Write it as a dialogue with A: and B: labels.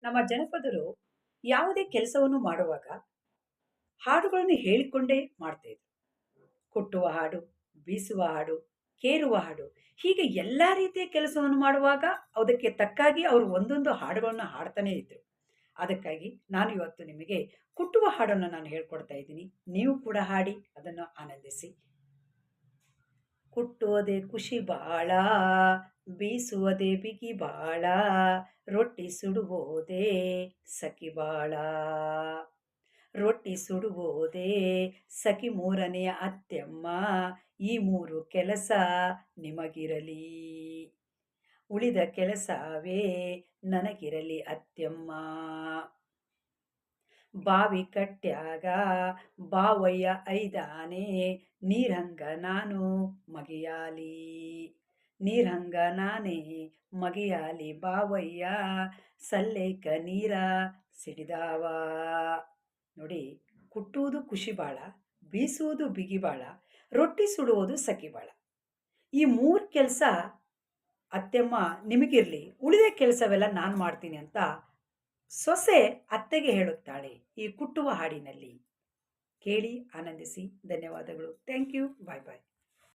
A: ನಮ್ಮ ಜನಪದರು ಯಾವುದೇ ಕೆಲಸವನ್ನು ಮಾಡುವಾಗ ಹಾಡುಗಳನ್ನು ಹೇಳಿಕೊಂಡೇ ಮಾಡ್ತಾ ಇದ್ರು. ಕುಟ್ಟುವ ಹಾಡು, ಬೀಸುವ ಹಾಡು, ಕೇರುವ ಹಾಡು ಹೀಗೆ ಎಲ್ಲಾ ರೀತಿಯ ಕೆಲಸವನ್ನು ಮಾಡುವಾಗ ಅದಕ್ಕೆ ತಕ್ಕಾಗಿ ಅವರು ಒಂದೊಂದು ಹಾಡುಗಳನ್ನು ಹಾಡ್ತಾನೆ ಇದ್ರು. ಅದಕ್ಕಾಗಿ ನಾನು ಇವತ್ತು ನಿಮಗೆ ಕುಟ್ಟುವ ಹಾಡನ್ನು ನಾನು ಹೇಳ್ಕೊಡ್ತಾ ಇದ್ದೀನಿ. ನೀವು ಕೂಡ ಹಾಡಿ ಅದನ್ನು ಆನಂದಿಸಿ. ಕುಟ್ಟುವುದೇ ಖುಷಿ ಬಾಳ, ಬೀಸುವುದೇ ಬಿಗಿ ಬಾಳ, ರೊಟ್ಟಿ ಸುಡುವುದೇ ಸಖಿ ಬಾಳ. ರೊಟ್ಟಿ ಸುಡುವುದೇ ಸಖಿ ಮೂರನೆಯ ಅತ್ತೆಮ್ಮ, ಈ ಮೂರು ಕೆಲಸ ನಿಮಗಿರಲಿ, ಉಳಿದ ಕೆಲಸವೇ ನನಗಿರಲಿ ಅತ್ತೆಮ್ಮ. ಬಾವಿ ಕಟ್ಟ್ಯಾಗ ಬಾವಯ್ಯ ಐದಾನೆ, ನೀರ್ಹಂಗ ನಾನು ಮಗಿಯಾಲಿ, ನೀರ್ಹಂಗ ನಾನೇ ಮಗಿಯಾಲಿ ಬಾವಯ್ಯ, ಸಲ್ಲೇಕ ನೀರ ಸಿಡಿದಾವ. ನೋಡಿ, ಕುಟ್ಟುವುದು ಖುಷಿ ಬಾಳ, ಬೀಸುವುದು ಬಿಗಿ ಬಾಳ, ರೊಟ್ಟಿ ಸುಡುವುದು ಸಖಿ ಬಾಳ. ಈ ಮೂರು ಕೆಲಸ ಅತ್ತೆಮ್ಮ ನಿಮಗಿರ್ಲಿ, ಉಳಿದ ಕೆಲಸವೆಲ್ಲ ನಾನು ಮಾಡ್ತೀನಿ ಅಂತ ಸೊಸೆ ಅತ್ತೆಗೆ ಹೇಳುತ್ತಾಳೆ ಈ ಕುಟ್ಟುವ ಹಾಡಿನಲ್ಲಿ. ಕೇಳಿ ಆನಂದಿಸಿ. ಧನ್ಯವಾದಗಳು. Thank you. Bye bye.